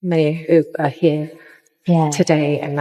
many who are here today. And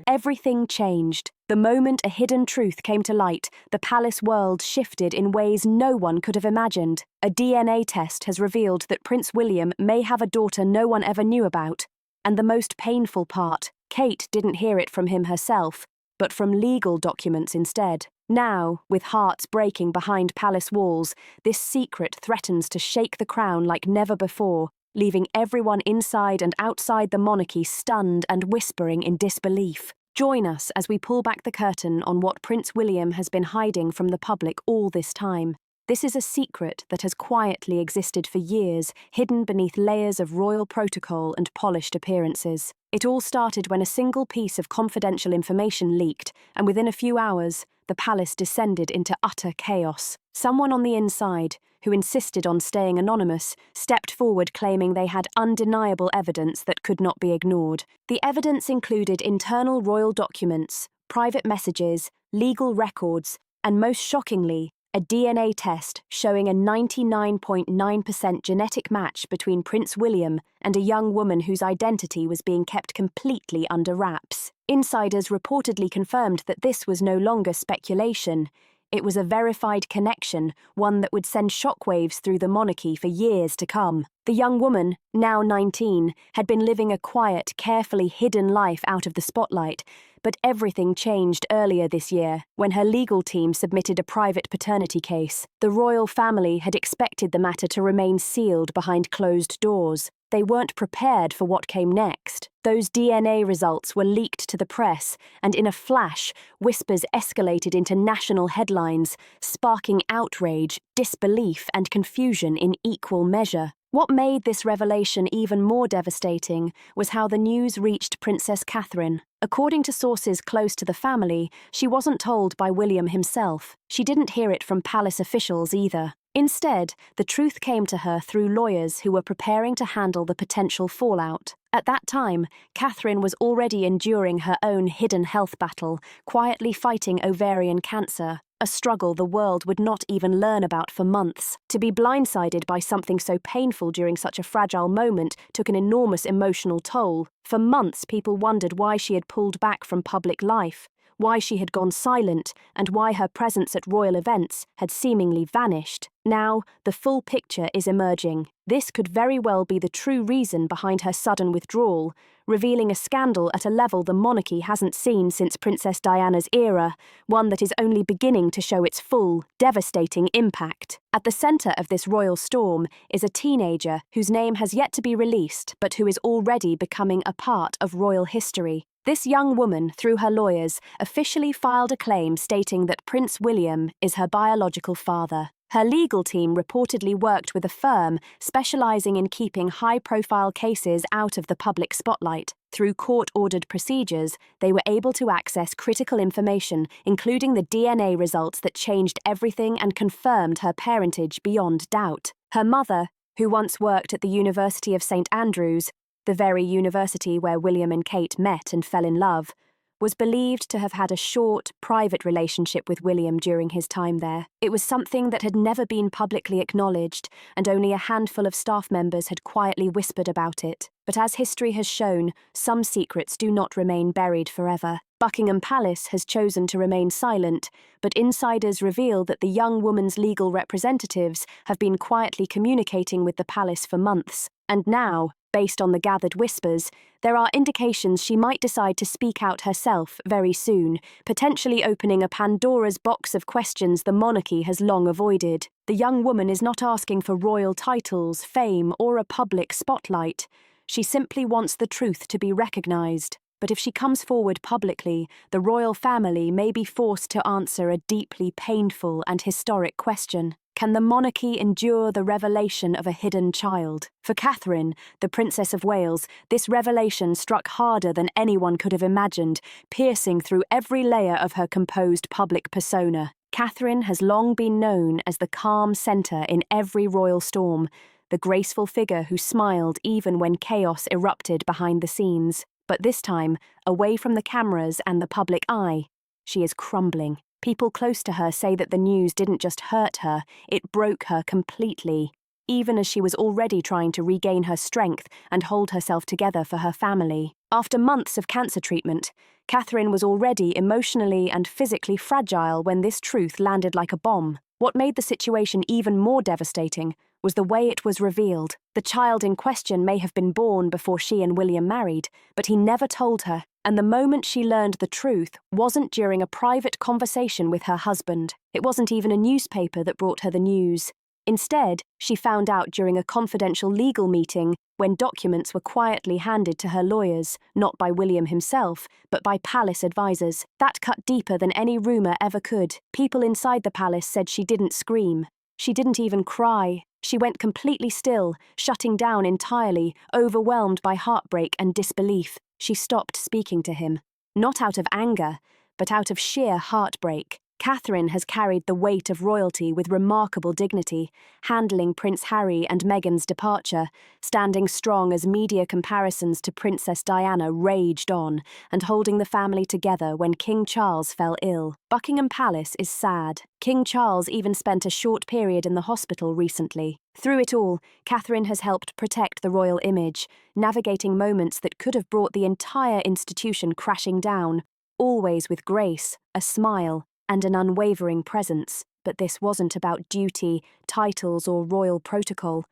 Everything changed. The moment a hidden truth came to light, the palace world shifted in ways no one could have imagined. A DNA test has revealed that Prince William may have a daughter no one ever knew about. And the most painful part, Kate didn't hear it from him herself, but from legal documents instead. Now, with hearts breaking behind palace walls, this secret threatens to shake the crown like never before, leaving everyone inside and outside the monarchy stunned and whispering in disbelief. Join us as we pull back the curtain on what Prince William has been hiding from the public all this time. This is a secret that has quietly existed for years, hidden beneath layers of royal protocol and polished appearances. It all started when a single piece of confidential information leaked, and within a few hours, the palace descended into utter chaos. Someone on the inside, who insisted on staying anonymous, stepped forward claiming they had undeniable evidence that could not be ignored. The evidence included internal royal documents, private messages, legal records, and most shockingly, a DNA test showing a 99.9% genetic match between Prince William and a young woman whose identity was being kept completely under wraps. Insiders reportedly confirmed that this was no longer speculation. It was a verified connection, one that would send shockwaves through the monarchy for years to come. The young woman, now 19, had been living a quiet, carefully hidden life out of the spotlight, but everything changed earlier this year when her legal team submitted a private paternity case. The royal family had expected the matter to remain sealed behind closed doors. They weren't prepared for what came next. Those DNA results were leaked to the press, and in a flash, whispers escalated into national headlines, sparking outrage, disbelief, and confusion in equal measure. What made this revelation even more devastating was how the news reached Princess Catherine. According to sources close to the family, she wasn't told by William himself. She didn't hear it from palace officials either. Instead, the truth came to her through lawyers who were preparing to handle the potential fallout. At that time, Catherine was already enduring her own hidden health battle, quietly fighting ovarian cancer, a struggle the world would not even learn about for months. To be blindsided by something so painful during such a fragile moment took an enormous emotional toll. For months, people wondered why she had pulled back from public life, why she had gone silent, and why her presence at royal events had seemingly vanished. Now, the full picture is emerging. This could very well be the true reason behind her sudden withdrawal, revealing a scandal at a level the monarchy hasn't seen since Princess Diana's era, one that is only beginning to show its full, devastating impact. At the centre of this royal storm is a teenager whose name has yet to be released, but who is already becoming a part of royal history. This young woman, through her lawyers, officially filed a claim stating that Prince William is her biological father. Her legal team reportedly worked with a firm specializing in keeping high-profile cases out of the public spotlight. Through court-ordered procedures, they were able to access critical information, including the DNA results that changed everything and confirmed her parentage beyond doubt. Her mother, who once worked at the University of St. Andrews, the very university where William and Kate met and fell in love, was believed to have had a short, private relationship with William during his time there. It was something that had never been publicly acknowledged, and only a handful of staff members had quietly whispered about it. But as history has shown, some secrets do not remain buried forever. Buckingham Palace has chosen to remain silent, but insiders reveal that the young woman's legal representatives have been quietly communicating with the palace for months. And now, based on the gathered whispers, there are indications she might decide to speak out herself very soon, potentially opening a Pandora's box of questions the monarchy has long avoided. The young woman is not asking for royal titles, fame, or a public spotlight. She simply wants the truth to be recognized. But if she comes forward publicly, the royal family may be forced to answer a deeply painful and historic question. Can the monarchy endure the revelation of a hidden child? For Catherine, the Princess of Wales, this revelation struck harder than anyone could have imagined, piercing through every layer of her composed public persona. Catherine has long been known as the calm centre in every royal storm, the graceful figure who smiled even when chaos erupted behind the scenes. But this time, away from the cameras and the public eye, she is crumbling. People close to her say that the news didn't just hurt her, it broke her completely. even as she was already trying to regain her strength and hold herself together for her family. After months of cancer treatment, Catherine was already emotionally and physically fragile when this truth landed like a bomb. What made the situation even more devastating was the way it was revealed. The child in question may have been born before she and William married, but he never told her, and the moment she learned the truth wasn't during a private conversation with her husband. It wasn't even a newspaper that brought her the news. Instead, she found out during a confidential legal meeting when documents were quietly handed to her lawyers, not by William himself, but by palace advisors. That cut deeper than any rumour ever could. People inside the palace said she didn't scream. She didn't even cry. She went completely still, shutting down entirely, overwhelmed by heartbreak and disbelief. She stopped speaking to him, not out of anger, but out of sheer heartbreak. Catherine has carried the weight of royalty with remarkable dignity, handling Prince Harry and Meghan's departure, standing strong as media comparisons to Princess Diana raged on, and holding the family together when King Charles fell ill. Buckingham Palace is sad. King Charles even spent a short period in the hospital recently. Through it all, Catherine has helped protect the royal image, navigating moments that could have brought the entire institution crashing down, always with grace, a smile, and an unwavering presence. But this wasn't about duty, titles, or royal protocol.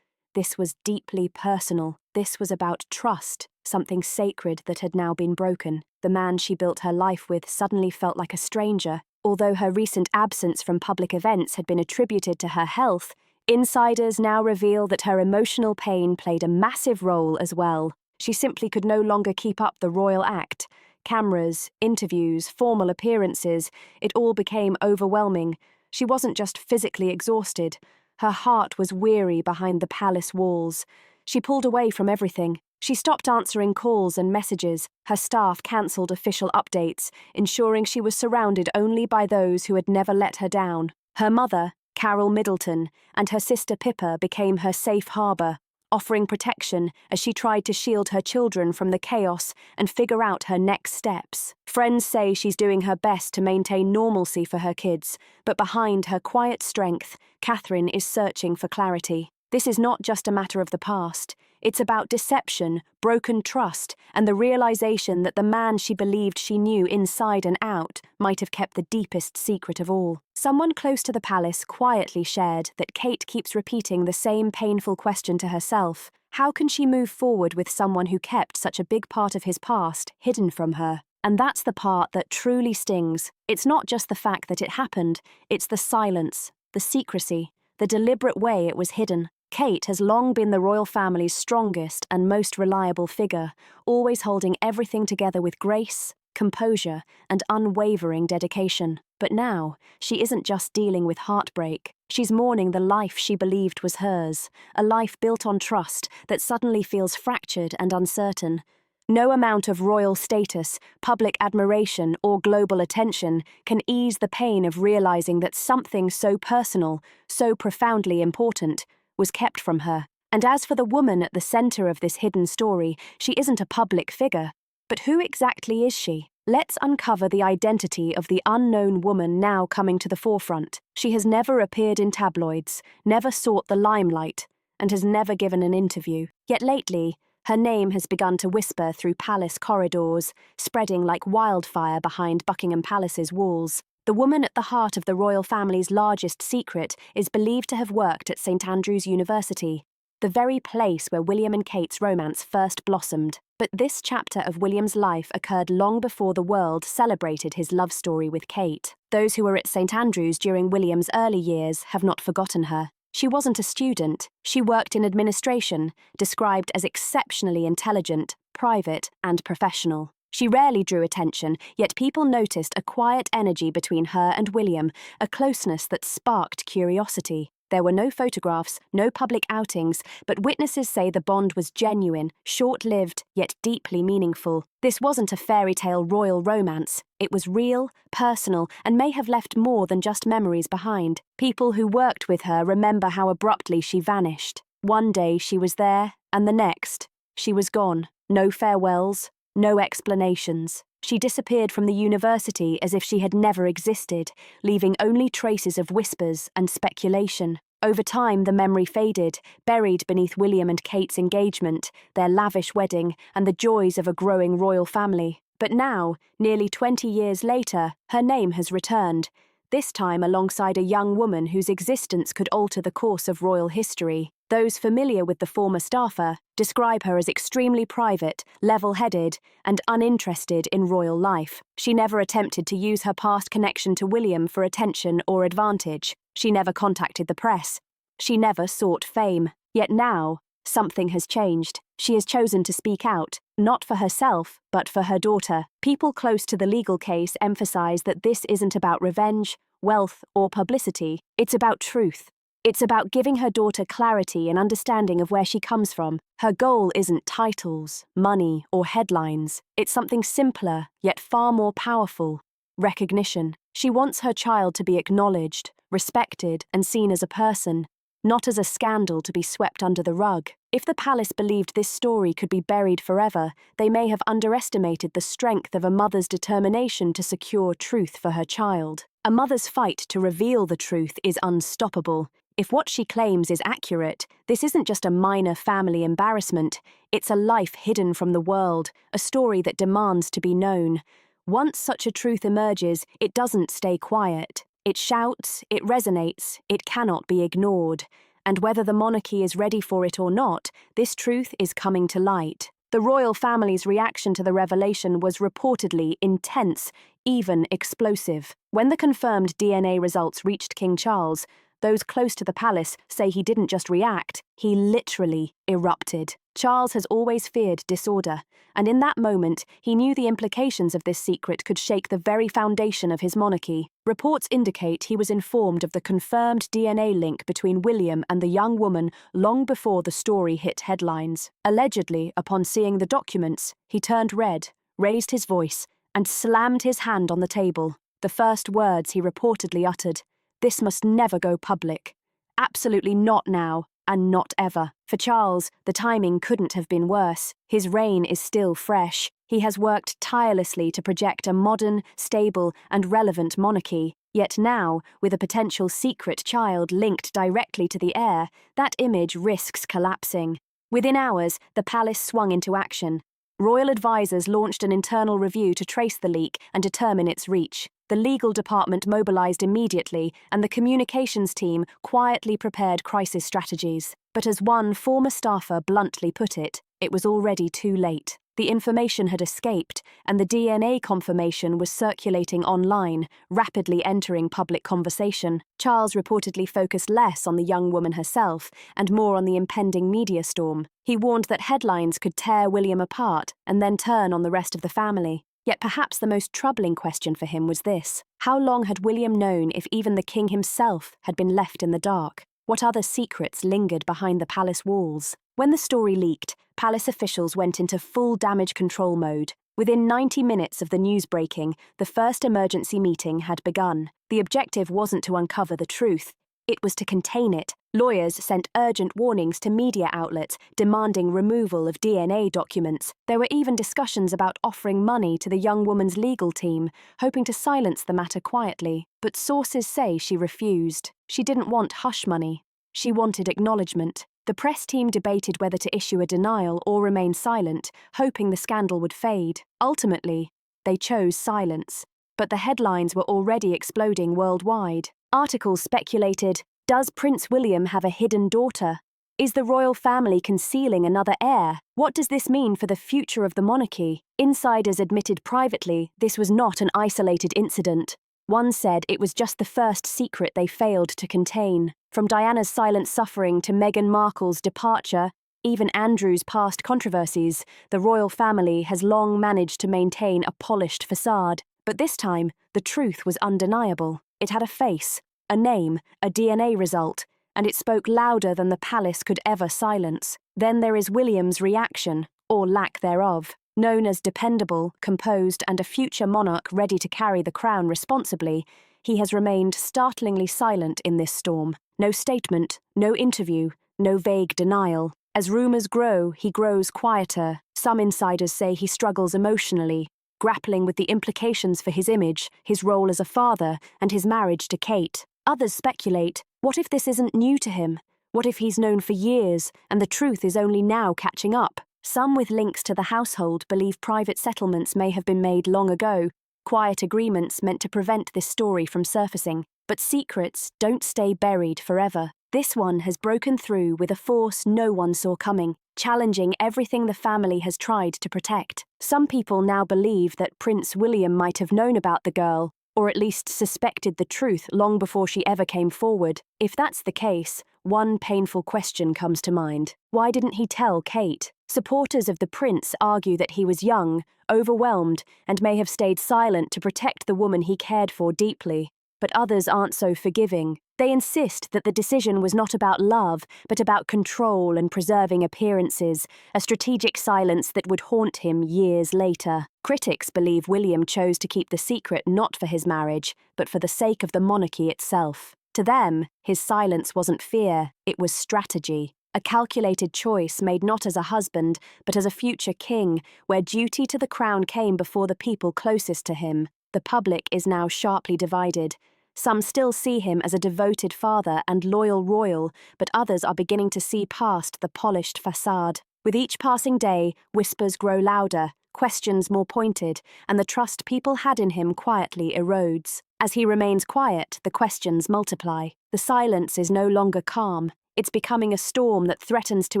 This was deeply personal. This was about trust, something sacred that had now been broken. The man she built her life with suddenly felt like a stranger. Although her recent absence from public events had been attributed to her health, insiders now reveal that her emotional pain played a massive role as well. She simply could no longer keep up the royal act. Cameras, interviews, formal appearances, it all became overwhelming. She wasn't just physically exhausted. Her heart was weary behind the palace walls. She pulled away from everything. She stopped answering calls and messages. Her staff cancelled official updates, ensuring she was surrounded only by those who had never let her down. Her mother, Carol Middleton, and her sister Pippa became her safe harbour, offering protection as she tried to shield her children from the chaos and figure out her next steps. Friends say she's doing her best to maintain normalcy for her kids, but behind her quiet strength, Catherine is searching for clarity. This is not just a matter of the past. It's about deception, broken trust, and the realization that the man she believed she knew inside and out might have kept the deepest secret of all. Someone close to the palace quietly shared that Kate keeps repeating the same painful question to herself. How can she move forward with someone who kept such a big part of his past hidden from her? And that's the part that truly stings. It's not just the fact that it happened, it's the silence, the secrecy, the deliberate way it was hidden. Kate has long been the royal family's strongest and most reliable figure, always holding everything together with grace, composure, and unwavering dedication. But now, she isn't just dealing with heartbreak. She's mourning the life she believed was hers, a life built on trust that suddenly feels fractured and uncertain. No amount of royal status, public admiration, or global attention can ease the pain of realizing that something so personal, so profoundly important, was kept from her. And as for the woman at the center of this hidden story, she isn't a public figure. But who exactly is she? Let's uncover the identity of the unknown woman now coming to the forefront. She has never appeared in tabloids, never sought the limelight, and has never given an interview. Yet lately, her name has begun to whisper through palace corridors, spreading like wildfire behind Buckingham Palace's walls. The woman at the heart of the royal family's largest secret is believed to have worked at St. Andrew's University, the very place where William and Kate's romance first blossomed. But this chapter of William's life occurred long before the world celebrated his love story with Kate. Those who were at St. Andrew's during William's early years have not forgotten her. She wasn't a student. She worked in administration, described as exceptionally intelligent, private, and professional. She rarely drew attention, yet people noticed a quiet energy between her and William, a closeness that sparked curiosity. There were no photographs, no public outings, but witnesses say the bond was genuine, short-lived, yet deeply meaningful. This wasn't a fairy tale royal romance. It was real, personal, and may have left more than just memories behind. People who worked with her remember how abruptly she vanished. One day she was there, and the next, she was gone. No farewells, no explanations. She disappeared from the university as if she had never existed, leaving only traces of whispers and speculation. Over time, the memory faded, buried beneath William and Kate's engagement, their lavish wedding, and the joys of a growing royal family. But now, nearly 20 years later, her name has returned, this time alongside a young woman whose existence could alter the course of royal history. Those familiar with the former staffer describe her as extremely private, level-headed, and uninterested in royal life. She never attempted to use her past connection to William for attention or advantage. She never contacted the press. She never sought fame. Yet now, something has changed. She has chosen to speak out, not for herself, but for her daughter. People close to the legal case emphasize that this isn't about revenge, wealth, or publicity. It's about truth. It's about giving her daughter clarity and understanding of where she comes from. Her goal isn't titles, money, or headlines. It's something simpler, yet far more powerful: recognition. She wants her child to be acknowledged, respected, and seen as a person, not as a scandal to be swept under the rug. If the palace believed this story could be buried forever, they may have underestimated the strength of a mother's determination to secure truth for her child. A mother's fight to reveal the truth is unstoppable. If what she claims is accurate, this isn't just a minor family embarrassment, it's a life hidden from the world, a story that demands to be known. Once such a truth emerges, it doesn't stay quiet. It shouts, it resonates, it cannot be ignored. And whether the monarchy is ready for it or not, this truth is coming to light. The royal family's reaction to the revelation was reportedly intense, even explosive. When the confirmed DNA results reached King Charles, those close to the palace say he didn't just react, he literally erupted. Charles has always feared disorder, and in that moment, he knew the implications of this secret could shake the very foundation of his monarchy. Reports indicate he was informed of the confirmed DNA link between William and the young woman long before the story hit headlines. Allegedly, upon seeing the documents, he turned red, raised his voice, and slammed his hand on the table. The first words he reportedly uttered: "This must never go public. Absolutely not now, and not ever." For Charles, the timing couldn't have been worse. His reign is still fresh. He has worked tirelessly to project a modern, stable, and relevant monarchy. Yet now, with a potential secret child linked directly to the heir, that image risks collapsing. Within hours, the palace swung into action. Royal advisors launched an internal review to trace the leak and determine its reach. The legal department mobilized immediately, and the communications team quietly prepared crisis strategies. But as one former staffer bluntly put it was already too late. The information had escaped, and the DNA confirmation was circulating online, rapidly entering public conversation. Charles reportedly focused less on the young woman herself and more on the impending media storm. He warned that headlines could tear William apart and then turn on the rest of the family. Yet perhaps the most troubling question for him was this: how long had William known if even the king himself had been left in the dark? What other secrets lingered behind the palace walls? When the story leaked, palace officials went into full damage control mode. Within 90 minutes of the news breaking, the first emergency meeting had begun. The objective wasn't to uncover the truth, it was to contain it. Lawyers sent urgent warnings to media outlets demanding removal of DNA documents. There were even discussions about offering money to the young woman's legal team, hoping to silence the matter quietly. But sources say she refused. She didn't want hush money. She wanted acknowledgement. The press team debated whether to issue a denial or remain silent, hoping the scandal would fade. Ultimately, they chose silence. But the headlines were already exploding worldwide. Articles speculated: does Prince William have a hidden daughter? Is the royal family concealing another heir? What does this mean for the future of the monarchy? Insiders admitted privately this was not an isolated incident. One said it was just the first secret they failed to contain. From Diana's silent suffering to Meghan Markle's departure, even Andrew's past controversies, the royal family has long managed to maintain a polished facade. But this time, the truth was undeniable. It had a face, a name, a DNA result, and it spoke louder than the palace could ever silence. Then there is William's reaction, or lack thereof. Known as dependable, composed, and a future monarch ready to carry the crown responsibly, he has remained startlingly silent in this storm. No statement, no interview, no vague denial. As rumours grow, he grows quieter. Some insiders say he struggles emotionally, grappling with the implications for his image, his role as a father, and his marriage to Kate. Others speculate, what if this isn't new to him? What if he's known for years and the truth is only now catching up? Some with links to the household believe private settlements may have been made long ago, quiet agreements meant to prevent this story from surfacing. But secrets don't stay buried forever. This one has broken through with a force no one saw coming, challenging everything the family has tried to protect. Some people now believe that Prince William might have known about the girl, or at least suspected the truth long before she ever came forward. If that's the case, one painful question comes to mind. Why didn't he tell Kate? Supporters of the prince argue that he was young, overwhelmed, and may have stayed silent to protect the woman he cared for deeply. But others aren't so forgiving. They insist that the decision was not about love, but about control and preserving appearances, a strategic silence that would haunt him years later. Critics believe William chose to keep the secret not for his marriage, but for the sake of the monarchy itself. To them, his silence wasn't fear, it was strategy. A calculated choice made not as a husband, but as a future king, where duty to the crown came before the people closest to him. The public is now sharply divided. Some still see him as a devoted father and loyal royal, but others are beginning to see past the polished facade. With each passing day, whispers grow louder, questions more pointed, and the trust people had in him quietly erodes. As he remains quiet, the questions multiply. The silence is no longer calm. It's becoming a storm that threatens to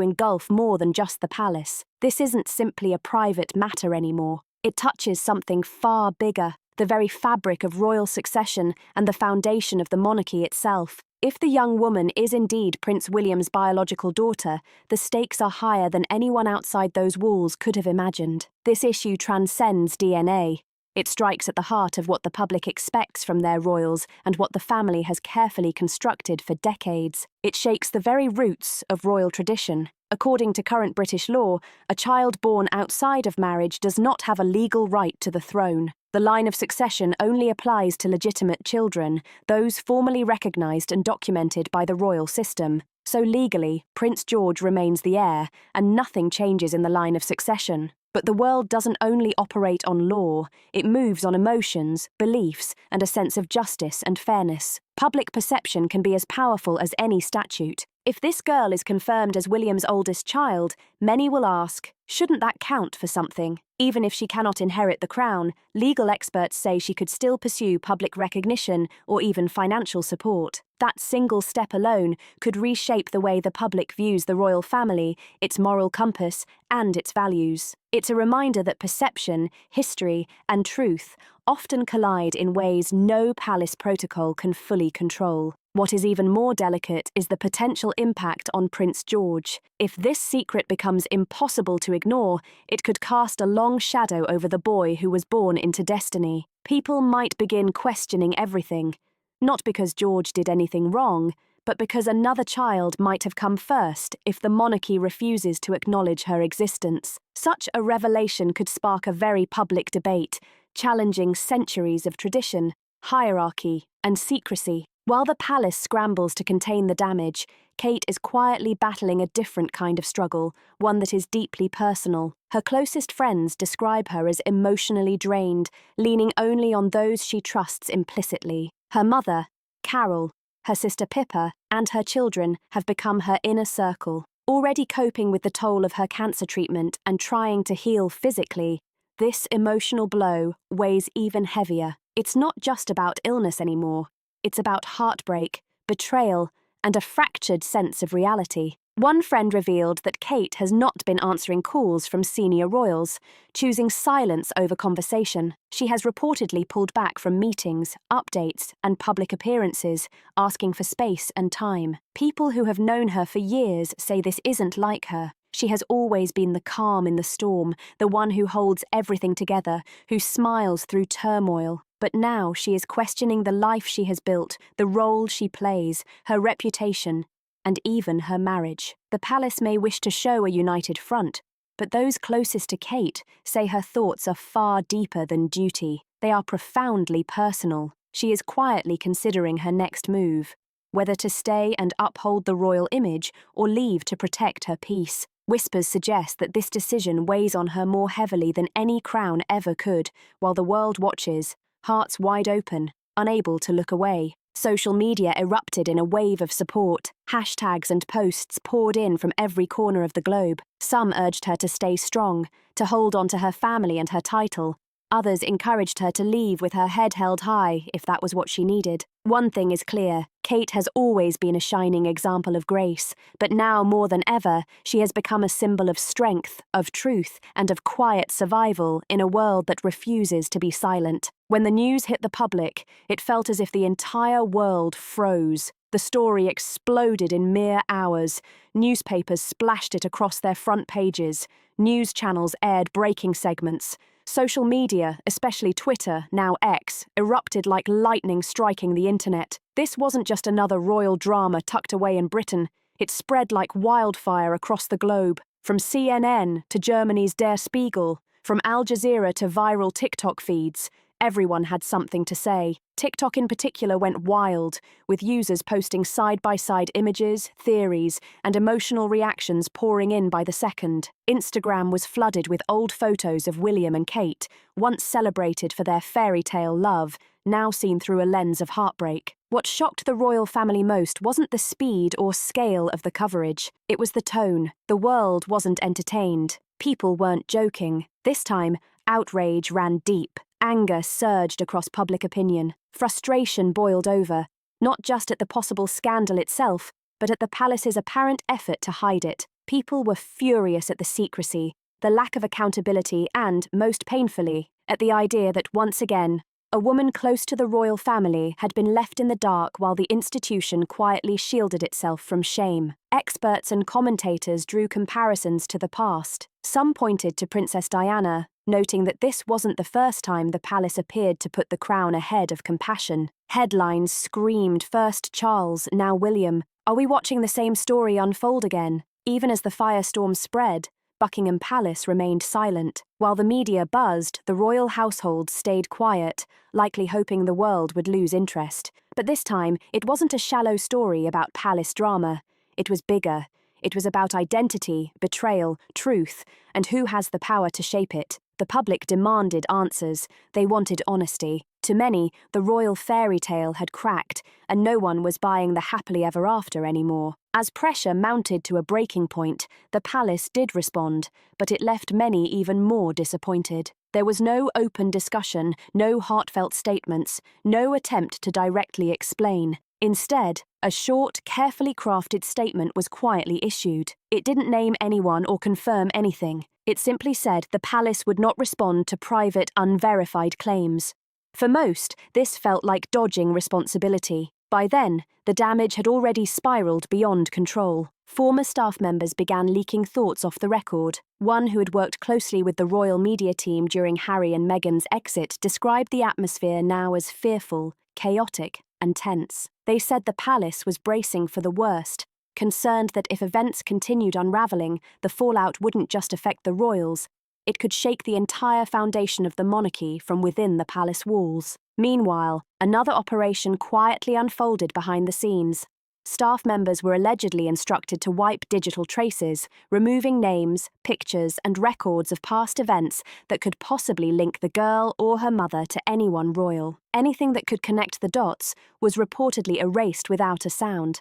engulf more than just the palace. This isn't simply a private matter anymore. It touches something far bigger, the very fabric of royal succession and the foundation of the monarchy itself. If the young woman is indeed Prince William's biological daughter, the stakes are higher than anyone outside those walls could have imagined. This issue transcends DNA. It strikes at the heart of what the public expects from their royals and what the family has carefully constructed for decades. It shakes the very roots of royal tradition. According to current British law, a child born outside of marriage does not have a legal right to the throne. The line of succession only applies to legitimate children, those formally recognised and documented by the royal system. So legally, Prince George remains the heir, and nothing changes in the line of succession. But the world doesn't only operate on law, it moves on emotions, beliefs, and a sense of justice and fairness. Public perception can be as powerful as any statute. If this girl is confirmed as William's oldest child, many will ask, shouldn't that count for something? Even if she cannot inherit the crown, legal experts say she could still pursue public recognition or even financial support. That single step alone could reshape the way the public views the royal family, its moral compass, and its values. It's a reminder that perception, history, and truth often collide in ways no palace protocol can fully control. What is even more delicate is the potential impact on Prince George. If this secret becomes impossible to ignore, it could cast a long shadow over the boy who was born into destiny. People might begin questioning everything, not because George did anything wrong, but because another child might have come first if the monarchy refuses to acknowledge her existence. Such a revelation could spark a very public debate, challenging centuries of tradition, hierarchy, and secrecy. While the palace scrambles to contain the damage, Kate is quietly battling a different kind of struggle, one that is deeply personal. Her closest friends describe her as emotionally drained, leaning only on those she trusts implicitly. Her mother, Carol, her sister Pippa, and her children have become her inner circle. Already coping with the toll of her cancer treatment and trying to heal physically, this emotional blow weighs even heavier. It's not just about illness anymore. It's about heartbreak, betrayal, and a fractured sense of reality. One friend revealed that Kate has not been answering calls from senior royals, choosing silence over conversation. She has reportedly pulled back from meetings, updates, and public appearances, asking for space and time. People who have known her for years say this isn't like her. She has always been the calm in the storm, the one who holds everything together, who smiles through turmoil. But now she is questioning the life she has built, the role she plays, her reputation, and even her marriage. The palace may wish to show a united front, but those closest to Kate say her thoughts are far deeper than duty. They are profoundly personal. She is quietly considering her next move, whether to stay and uphold the royal image or leave to protect her peace. Whispers suggest that this decision weighs on her more heavily than any crown ever could, while the world watches, hearts wide open, unable to look away. Social media erupted in a wave of support. Hashtags and posts poured in from every corner of the globe. Some urged her to stay strong, to hold on to her family and her title. Others encouraged her to leave with her head held high, if that was what she needed. One thing is clear, Kate has always been a shining example of grace, but now more than ever, she has become a symbol of strength, of truth, and of quiet survival in a world that refuses to be silent. When the news hit the public, it felt as if the entire world froze. The story exploded in mere hours. Newspapers splashed it across their front pages. News channels aired breaking segments. Social media, especially Twitter, now X, erupted like lightning striking the internet. This wasn't just another royal drama tucked away in Britain. It spread like wildfire across the globe, from CNN to Germany's Der Spiegel, from Al Jazeera to viral TikTok feeds. Everyone had something to say. TikTok in particular went wild, with users posting side-by-side images, theories, and emotional reactions pouring in by the second. Instagram was flooded with old photos of William and Kate, once celebrated for their fairy tale love, now seen through a lens of heartbreak. What shocked the royal family most wasn't the speed or scale of the coverage. It was the tone. The world wasn't entertained. People weren't joking. This time, outrage ran deep. Anger surged across public opinion. Frustration boiled over, not just at the possible scandal itself, but at the palace's apparent effort to hide it. People were furious at the secrecy, the lack of accountability, and, most painfully, at the idea that once again, a woman close to the royal family had been left in the dark while the institution quietly shielded itself from shame. Experts and commentators drew comparisons to the past. Some pointed to Princess Diana, noting that this wasn't the first time the palace appeared to put the crown ahead of compassion. Headlines screamed, first Charles, now William. Are we watching the same story unfold again? Even as the firestorm spread, Buckingham Palace remained silent. While the media buzzed, the royal household stayed quiet, likely hoping the world would lose interest. But this time, it wasn't a shallow story about palace drama. It was bigger. It was about identity, betrayal, truth, and who has the power to shape it. The public demanded answers. They wanted honesty. To many, the royal fairy tale had cracked, and no one was buying the happily ever after anymore. As pressure mounted to a breaking point, the palace did respond, but it left many even more disappointed. There was no open discussion, no heartfelt statements, no attempt to directly explain. Instead, a short, carefully crafted statement was quietly issued. It didn't name anyone or confirm anything. It simply said the palace would not respond to private, unverified claims. For most, this felt like dodging responsibility. By then, the damage had already spiraled beyond control. Former staff members began leaking thoughts off the record. One who had worked closely with the royal media team during Harry and Meghan's exit described the atmosphere now as fearful, chaotic, and tense. They said the palace was bracing for the worst, concerned that if events continued unraveling, the fallout wouldn't just affect the royals, it could shake the entire foundation of the monarchy from within the palace walls. Meanwhile, another operation quietly unfolded behind the scenes. Staff members were allegedly instructed to wipe digital traces, removing names, pictures, and records of past events that could possibly link the girl or her mother to anyone royal. Anything that could connect the dots was reportedly erased without a sound.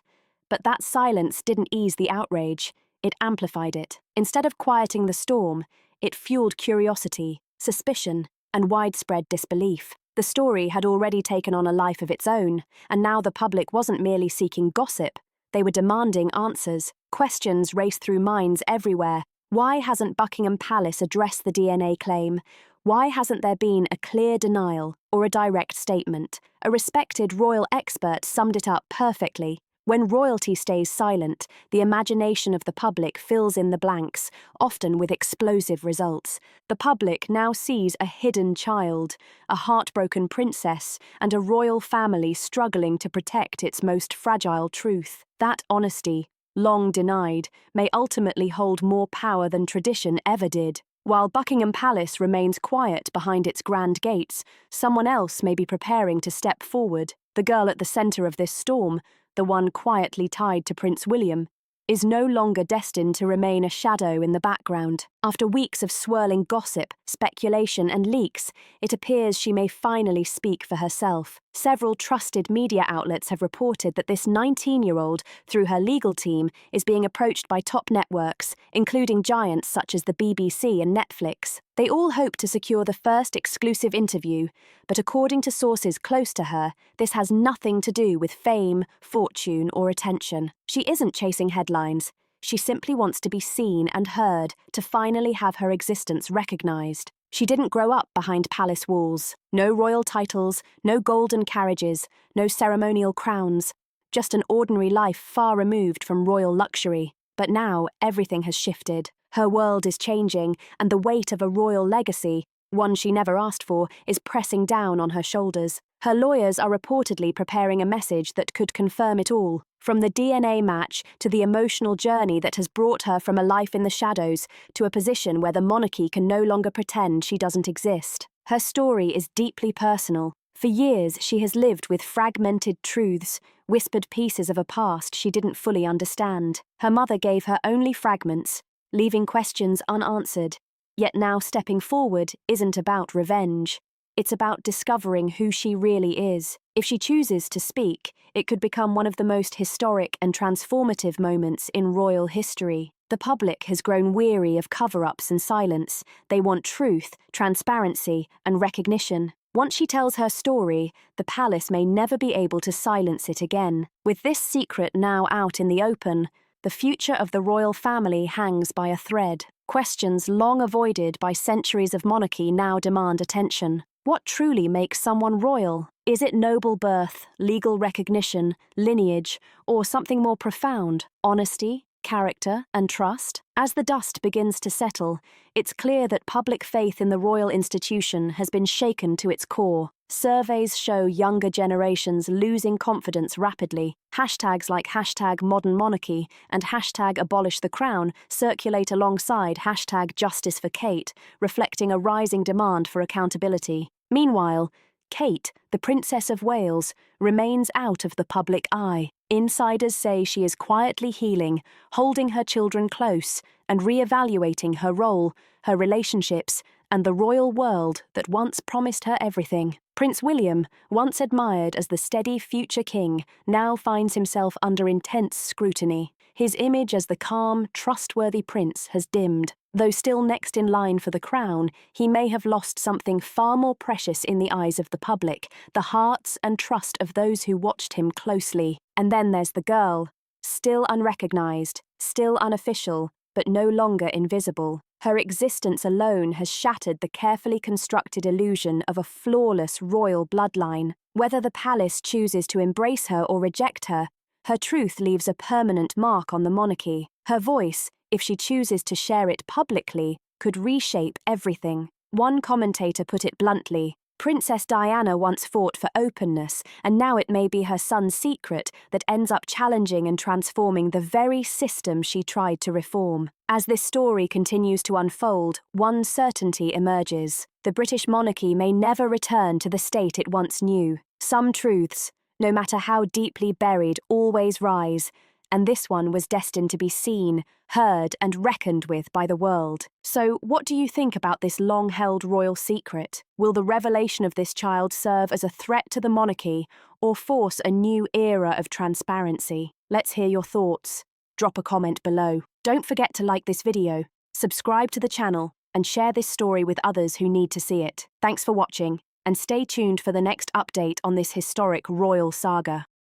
But that silence didn't ease the outrage, it amplified it. Instead of quieting the storm, it fueled curiosity, suspicion, and widespread disbelief. The story had already taken on a life of its own, and now the public wasn't merely seeking gossip, they were demanding answers. Questions raced through minds everywhere. Why hasn't Buckingham Palace addressed the DNA claim? Why hasn't there been a clear denial or a direct statement? A respected royal expert summed it up perfectly. When royalty stays silent, the imagination of the public fills in the blanks, often with explosive results. The public now sees a hidden child, a heartbroken princess, and a royal family struggling to protect its most fragile truth. That honesty, long denied, may ultimately hold more power than tradition ever did. While Buckingham Palace remains quiet behind its grand gates, someone else may be preparing to step forward. The girl at the centre of this storm, the one quietly tied to Prince William, is no longer destined to remain a shadow in the background. After weeks of swirling gossip, speculation, and leaks, it appears she may finally speak for herself. Several trusted media outlets have reported that this 19-year-old, through her legal team, is being approached by top networks, including giants such as the BBC and Netflix. They all hope to secure the first exclusive interview, but according to sources close to her, this has nothing to do with fame, fortune, or attention. She isn't chasing headlines. She simply wants to be seen and heard, to finally have her existence recognized. She didn't grow up behind palace walls. No royal titles, no golden carriages, no ceremonial crowns. Just an ordinary life far removed from royal luxury. But now everything has shifted. Her world is changing, and the weight of a royal legacy, one she never asked for, is pressing down on her shoulders. Her lawyers are reportedly preparing a message that could confirm it all, from the DNA match to the emotional journey that has brought her from a life in the shadows to a position where the monarchy can no longer pretend she doesn't exist. Her story is deeply personal. For years, she has lived with fragmented truths, whispered pieces of a past she didn't fully understand. Her mother gave her only fragments, leaving questions unanswered. Yet now stepping forward isn't about revenge. It's about discovering who she really is. If she chooses to speak, it could become one of the most historic and transformative moments in royal history. The public has grown weary of cover-ups and silence. They want truth, transparency, and recognition. Once she tells her story, the palace may never be able to silence it again. With this secret now out in the open, the future of the royal family hangs by a thread. Questions long avoided by centuries of monarchy now demand attention. What truly makes someone royal? Is it noble birth, legal recognition, lineage, or something more profound? Honesty, character, and trust? As the dust begins to settle, it's clear that public faith in the royal institution has been shaken to its core. Surveys show younger generations losing confidence rapidly. Hashtags like #ModernMonarchy and #AbolishTheCrown circulate alongside #JusticeForKate, reflecting a rising demand for accountability. Meanwhile, Kate, the Princess of Wales, remains out of the public eye. Insiders say she is quietly healing, holding her children close, and re-evaluating her role, her relationships, and the royal world that once promised her everything. Prince William, once admired as the steady future king, now finds himself under intense scrutiny. His image as the calm, trustworthy prince has dimmed. Though still next in line for the crown, he may have lost something far more precious in the eyes of the public, the hearts and trust of those who watched him closely. And then there's the girl, still unrecognized, still unofficial, but no longer invisible. Her existence alone has shattered the carefully constructed illusion of a flawless royal bloodline. Whether the palace chooses to embrace her or reject her, her truth leaves a permanent mark on the monarchy. Her voice, if she chooses to share it publicly, could reshape everything. One commentator put it bluntly: Princess Diana once fought for openness, and now it may be her son's secret that ends up challenging and transforming the very system she tried to reform. As this story continues to unfold, one certainty emerges: the British monarchy may never return to the state it once knew. Some truths, no matter how deeply buried, always rise, and this one was destined to be seen, heard, and reckoned with by the world. So, what do you think about this long-held royal secret? Will the revelation of this child serve as a threat to the monarchy or force a new era of transparency? Let's hear your thoughts. Drop a comment below. Don't forget to like this video, subscribe to the channel, and share this story with others who need to see it. Thanks for watching, and stay tuned for the next update on this historic royal saga.